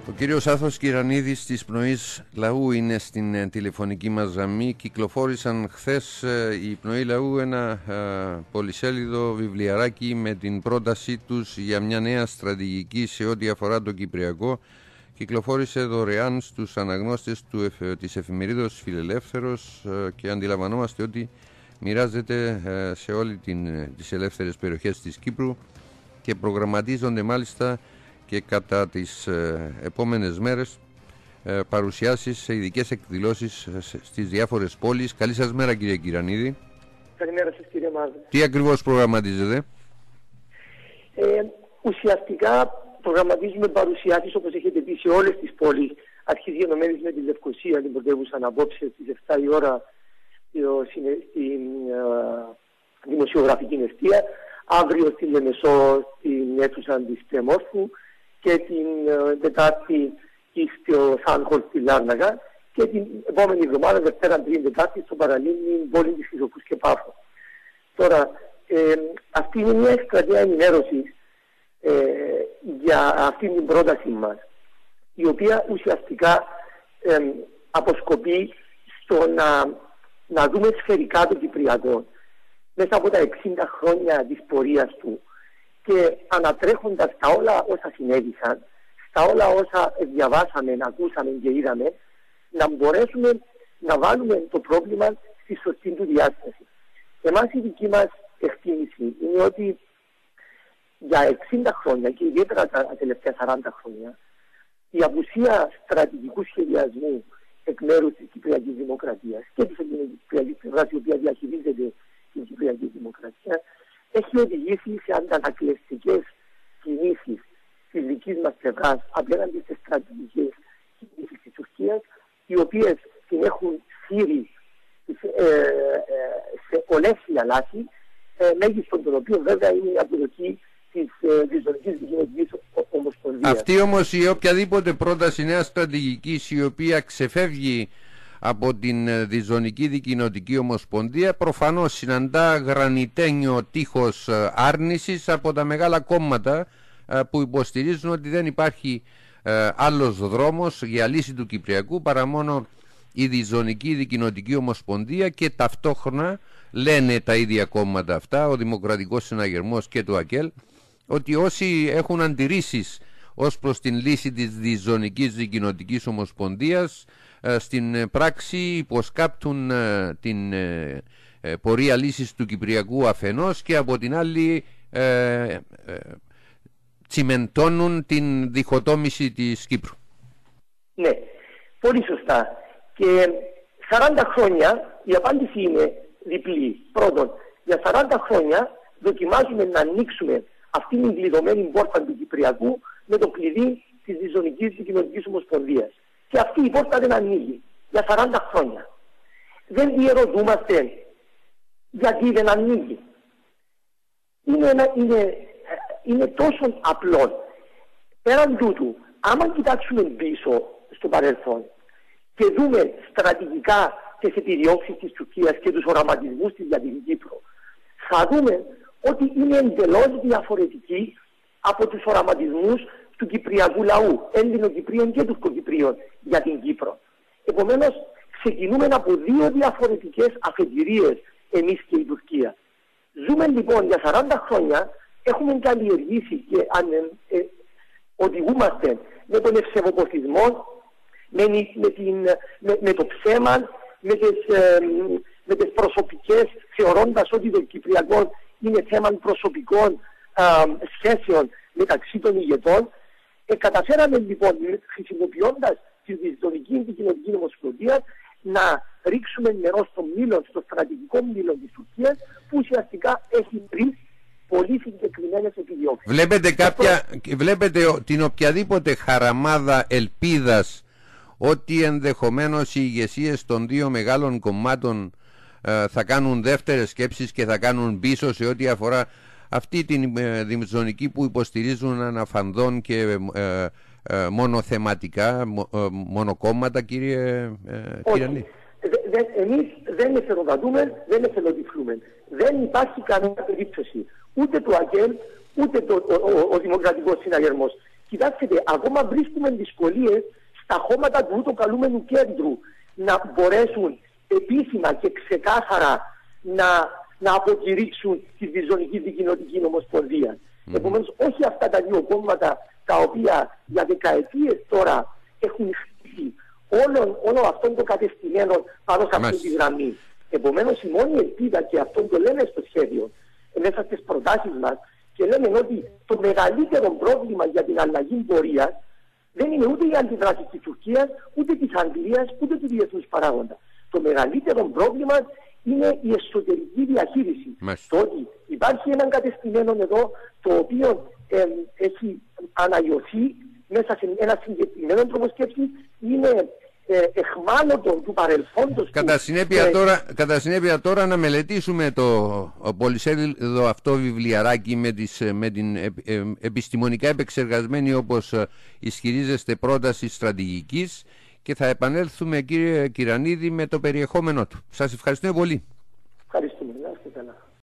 Ο κύριος Άθος Κυρανίδης της Πνοής Λαού είναι στην τηλεφωνική μας γραμμή. Κυκλοφόρησαν χθες η Πνοή Λαού ένα πολυσέλιδο βιβλιαράκι με την πρότασή τους για μια νέα στρατηγική σε ό,τι αφορά το Κυπριακό. Κυκλοφόρησε δωρεάν στους αναγνώστες της εφημερίδος Φιλελεύθερος και αντιλαμβανόμαστε ότι μοιράζεται σε όλες τις ελεύθερες περιοχές της Κύπρου και προγραμματίζονται μάλιστα και κατά τις επόμενες μέρες παρουσιάσεις σε ειδικές εκδηλώσεις στις διάφορες πόλεις. Καλή σας μέρα, κύριε Κυρανίδη. Καλημέρα σας, κύριε Μάρδε. Τι ακριβώς προγραμματίζετε? Ουσιαστικά προγραμματίζουμε παρουσιάσεις, όπως έχετε πει, σε όλες τις πόλεις, αρχής γενομένης με τη Λευκοσία, την πρωτεύουσα απόψε στις 7 η ώρα στην δημοσιογραφική εστία, αύριο στη Λεμεσό στην αίθουσα της Τεμόρφου και την Τετάρτη στο Σάνχολ στη Λάρναγα και την επόμενη εβδομάδα, Δευτέρα, Τρίτη, Τετάρτη, στο Παραλίμνη, πόλη της Χρυσοπούς και Πάφο. Τώρα, αυτή είναι μια εκστρατεία ενημέρωσης για αυτή την πρόταση μας, η οποία ουσιαστικά αποσκοπεί στο να δούμε σφαιρικά το Κυπριακό μέσα από τα 60 χρόνια της πορείας του και ανατρέχοντας τα όλα όσα συνέβησαν, στα όλα όσα διαβάσαμε, ακούσαμε και είδαμε, να μπορέσουμε να βάλουμε το πρόβλημα στη σωστή του διάσταση. Εμάς η δική μας εκτίμηση είναι ότι για 60 χρόνια και ιδιαίτερα τα τελευταία 40 χρόνια η απουσία στρατηγικού σχεδιασμού εκ μέρους της Κυπριακής Δημοκρατίας και της Κυπριακής πλευράς, η οποία διαχειρίζεται την Κυπριακή Δημοκρατία, έχει οδηγήσει σε αντανακλαιστικές κινήσεις της δικής μας πλευράς απέναντι στις στρατηγικές κινήσεις της Τουρκίας, οι οποίες την έχουν φύρει σε ολέθρια λάθη, μέγιστον των οποίων βέβαια είναι η αποδοχή της Διζωνικής Δικοινοτικής Ομοσπονδίας. Αυτή όμως η οποιαδήποτε πρόταση νέας στρατηγικής η οποία ξεφεύγει από την Διζωνική Δικοινοτική Ομοσπονδία προφανώς συναντά γρανιτένιο τείχος άρνησης από τα μεγάλα κόμματα που υποστηρίζουν ότι δεν υπάρχει άλλος δρόμος για λύση του Κυπριακού παρά μόνο η Διζωνική Δικοινοτική Ομοσπονδία, και ταυτόχρονα λένε τα ίδια κόμματα αυτά, ο Δημοκρατικός Συναγερμός και το ΑΚΕΛ, ότι όσοι έχουν αντιρρήσεις ως προς την λύση της Διζωνικής Δικοινοτικής Ομοσπονδίας στην πράξη υποσκάπτουν την πορεία λύσης του Κυπριακού αφενός και από την άλλη τσιμεντώνουν την διχοτόμηση της Κύπρου. Ναι, πολύ σωστά. Και 40 χρόνια η απάντηση είναι διπλή. Πρώτον, για 40 χρόνια δοκιμάζουμε να ανοίξουμε αυτήν την κλειδωμένη πόρτα του Κυπριακού με το κλειδί της Διζωνικής Δικοινοτικής Ομοσπονδίας. Και αυτή η πόρτα δεν ανοίγει για 40 χρόνια. Δεν διερωτούμαστε γιατί δεν ανοίγει. Είναι τόσο απλό. Πέραν τούτου, άμα κοιτάξουμε πίσω στο παρελθόν και δούμε στρατηγικά τις επιδιώξεις της Τουρκίας και τους οραματισμούς της για την Κύπρο, θα δούμε ότι είναι εντελώς διαφορετική από τους οραματισμούς του κυπριακού λαού, Έλληνο-Κυπρίων και Τουρκοκυπρίων για την Κύπρο. Επομένως, ξεκινούμε από δύο διαφορετικές αφετηρίες εμείς και η Τουρκία. Ζούμε λοιπόν για 40 χρόνια, έχουμε καλλιεργήσει και οδηγούμαστε με τον ευσεβοποθισμό, με το ψέμα, με τις προσωπικές, θεωρώντας ότι το Κυπριακό είναι θέμα προσωπικών σχέσεων μεταξύ των ηγετών. Καταφέραμε λοιπόν, χρησιμοποιώντας τη Διζωνική Δικοινοτική Ομοσπονδία, να ρίξουμε νερό στο μήλο, στο στρατηγικό μήλο της Τουρκίας, που ουσιαστικά έχει τρεις πολύ συγκεκριμένες επιδιώξεις. Βλέπετε την οποιαδήποτε χαραμάδα ελπίδας ότι ενδεχομένως οι ηγεσίες των δύο μεγάλων κομμάτων θα κάνουν δεύτερες σκέψεις και θα κάνουν πίσω σε ό,τι αφορά αυτή την διζωνική που υποστηρίζουν αναφανδόν και μονοθεματικά, μονοκόμματα, κύριε Κυρανή? Εμείς δεν εθελοδατούμε, δεν εθελοτυφλούμε. Δεν υπάρχει καμία περίπτωση ούτε το ΑΚΕΛ ούτε ο Δημοκρατικός Συναγερμός Κοιτάξτε, ακόμα βρίσκουμε δυσκολίες στα χώματα του ούτω καλούμενου κέντρου να μπορέσουν επίσημα και ξεκάθαρα να αποκηρύξουν τη Διζωνική Δικοινοτική Ομοσπονδία. Επομένως, όχι αυτά τα δύο κόμματα τα οποία για δεκαετίες τώρα έχουν χτίσει όλο αυτόν το κατεστημένο πάνω σε αυτή τη γραμμή. Επομένως, η μόνη ελπίδα, και αυτό το λέμε στο σχέδιο, μέσα στις προτάσεις μας, και λέμε ότι το μεγαλύτερο πρόβλημα για την αλλαγή πορείας δεν είναι ούτε η αντιδράση της Τουρκίας, ούτε της Αγγλίας, ούτε του διεθνούς παράγοντα. Το μεγαλύτερο πρόβλημα είναι η εσωτερική διαχείριση. Το ότι υπάρχει έναν κατεστημένο εδώ, το οποίο έχει αναλυωθεί μέσα σε ένα συγκεκριμένο τρόπο σκέψης, είναι εχμάλωτο του παρελθόντος. Κατά συνέπεια τώρα να μελετήσουμε το πολυσέλιδο αυτό βιβλιαράκι με την επιστημονικά επεξεργασμένη, όπως ισχυρίζεστε, πρόταση στρατηγικής, και θα επανέλθουμε, κύριε Κυρανίδη, με το περιεχόμενό του. Σας ευχαριστούμε πολύ. Ευχαριστούμε. Να είστε καλά.